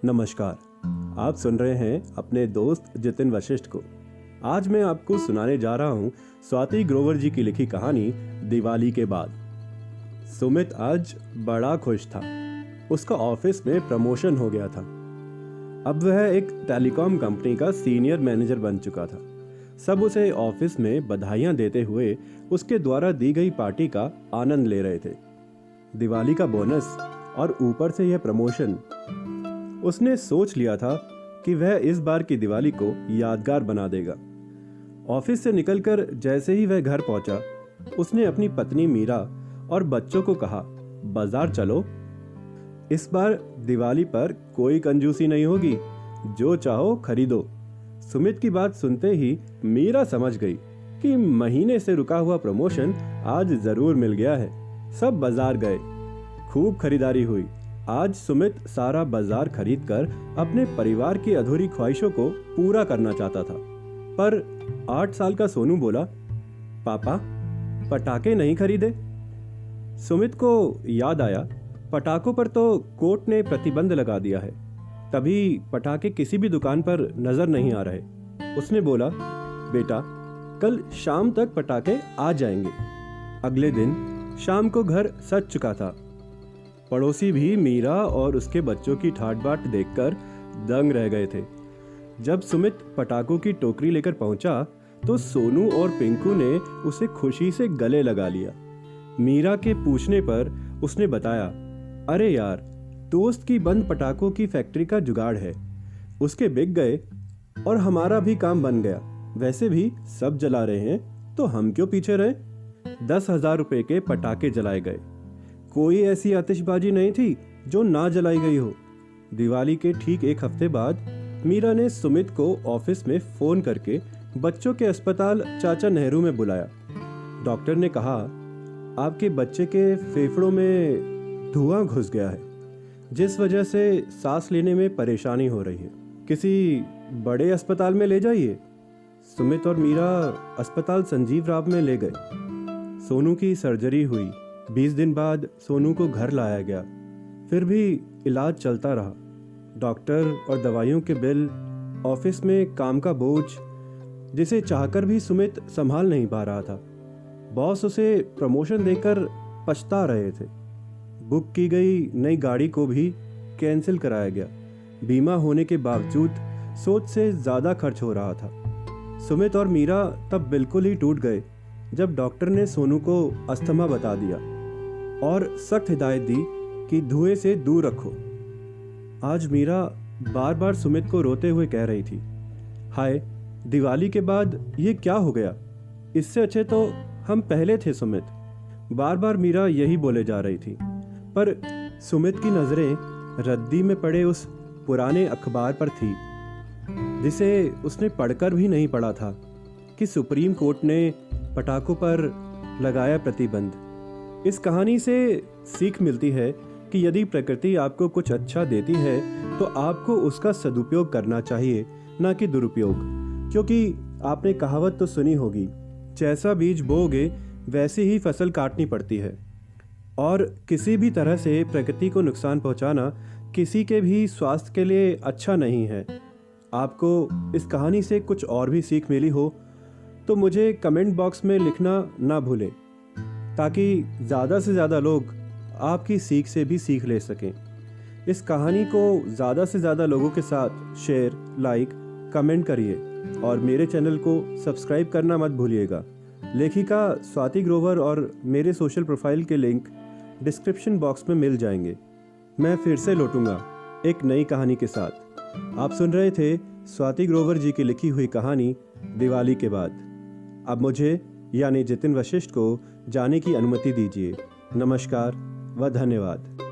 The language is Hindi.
नमस्कार। आप सुन रहे हैं अपने दोस्त जितिन वशिष्ठ को। आज मैं आपको सुनाने जा रहा हूं स्वाति ग्रोवर जी की लिखी कहानी दिवाली के बाद। सुमित आज बड़ा खुश था। उसका ऑफिस में प्रमोशन हो गया था। अब वह एक टेलीकॉम कंपनी का सीनियर मैनेजर बन चुका था। सब उसे ऑफिस में बधाइयां देते हुए उसके द्वारा दी गई पार्टी का आनंद ले रहे थे। दिवाली का बोनस और ऊपर से यह प्रमोशन। उसने सोच लिया था कि वह इस बार की दिवाली को यादगार बना देगा। ऑफिस से निकलकर जैसे ही वह घर पहुंचा, उसने अपनी पत्नी मीरा और बच्चों को कहा, बाजार चलो। इस बार दिवाली पर कोई कंजूसी नहीं होगी, जो चाहो खरीदो। सुमित की बात सुनते ही मीरा समझ गई कि महीने से रुका हुआ प्रमोशन आज जरूर मिल गया है। सब बाजार गए, खूब खरीदारी हुई। आज सुमित सारा बाजार खरीदकर अपने परिवार की अधूरी ख्वाहिशों को पूरा करना चाहता था। पर 8 साल का सोनू बोला, पापा पटाखे नहीं खरीदे? सुमित को याद आया, पटाखों पर तो कोर्ट ने प्रतिबंध लगा दिया है, तभी पटाखे किसी भी दुकान पर नजर नहीं आ रहे। उसने बोला, बेटा कल शाम तक पटाखे आ जाएंगे। अगले दिन शाम को घर सज चुका था। पड़ोसी भी मीरा और उसके बच्चों की ठाट बाट देखकर दंग रह गए थे। जब सुमित पटाखों की टोकरी लेकर पहुंचा तो सोनू और पिंकू ने उसे खुशी से गले लगा लिया। मीरा के पूछने पर उसने बताया, अरे यार, दोस्त की बंद पटाखों की फैक्ट्री का जुगाड़ है, उसके बिक गए और हमारा भी काम बन गया। वैसे भी सब जला रहे हैं तो हम क्यों पीछे रहे। 10,000 रुपए के पटाखे जलाए गए। कोई ऐसी आतिशबाजी नहीं थी जो ना जलाई गई हो। दिवाली के ठीक एक हफ्ते बाद मीरा ने सुमित को ऑफिस में फोन करके बच्चों के अस्पताल चाचा नेहरू में बुलाया। डॉक्टर ने कहा, आपके बच्चे के फेफड़ों में धुआं घुस गया है, जिस वजह से सांस लेने में परेशानी हो रही है। किसी बड़े अस्पताल में ले जाइए। सुमित और मीरा अस्पताल संजीव राव में ले गए। सोनू की सर्जरी हुई। 20 दिन बाद सोनू को घर लाया गया। फिर भी इलाज चलता रहा। डॉक्टर और दवाइयों के बिल, ऑफिस में काम का बोझ, जिसे चाहकर भी सुमित संभाल नहीं पा रहा था। बॉस उसे प्रमोशन देकर पछता रहे थे। बुक की गई नई गाड़ी को भी कैंसिल कराया गया। बीमा होने के बावजूद सोच से ज़्यादा खर्च हो रहा था। सुमित और मीरा तब बिल्कुल ही टूट गए जब डॉक्टर ने सोनू को अस्थमा बता दिया और सख्त हिदायत दी कि धुएं से दूर रखो। आज मीरा बार बार सुमित को रोते हुए कह रही थी, हाय, दिवाली के बाद ये क्या हो गया? इससे अच्छे तो हम पहले थे सुमित। बार बार मीरा यही बोले जा रही थी। पर सुमित की नजरें रद्दी में पड़े उस पुराने अखबार पर थी, जिसे उसने पढ़कर भी नहीं पढ़ा था, कि सुप्रीम कोर्ट ने पटाखों पर लगाया प्रतिबंध। इस कहानी से सीख मिलती है कि यदि प्रकृति आपको कुछ अच्छा देती है तो आपको उसका सदुपयोग करना चाहिए, ना कि दुरुपयोग। क्योंकि आपने कहावत तो सुनी होगी, जैसा बीज बोओगे वैसी ही फसल काटनी पड़ती है। और किसी भी तरह से प्रकृति को नुकसान पहुंचाना किसी के भी स्वास्थ्य के लिए अच्छा नहीं है। आपको इस कहानी से कुछ और भी सीख मिली हो तो मुझे कमेंट बॉक्स में लिखना ना भूलें, ताकि ज़्यादा से ज़्यादा लोग आपकी सीख से भी सीख ले सकें। इस कहानी को ज़्यादा से ज़्यादा लोगों के साथ शेयर, लाइक, कमेंट करिए और मेरे चैनल को सब्सक्राइब करना मत भूलिएगा। लेखिका स्वाति ग्रोवर और मेरे सोशल प्रोफाइल के लिंक डिस्क्रिप्शन बॉक्स में मिल जाएंगे। मैं फिर से लौटूंगा एक नई कहानी के साथ। आप सुन रहे थे स्वाति ग्रोवर जी की लिखी हुई कहानी दिवाली के बाद। अब मुझे यानी जितिन वशिष्ठ को जाने की अनुमति दीजिए। नमस्कार व धन्यवाद।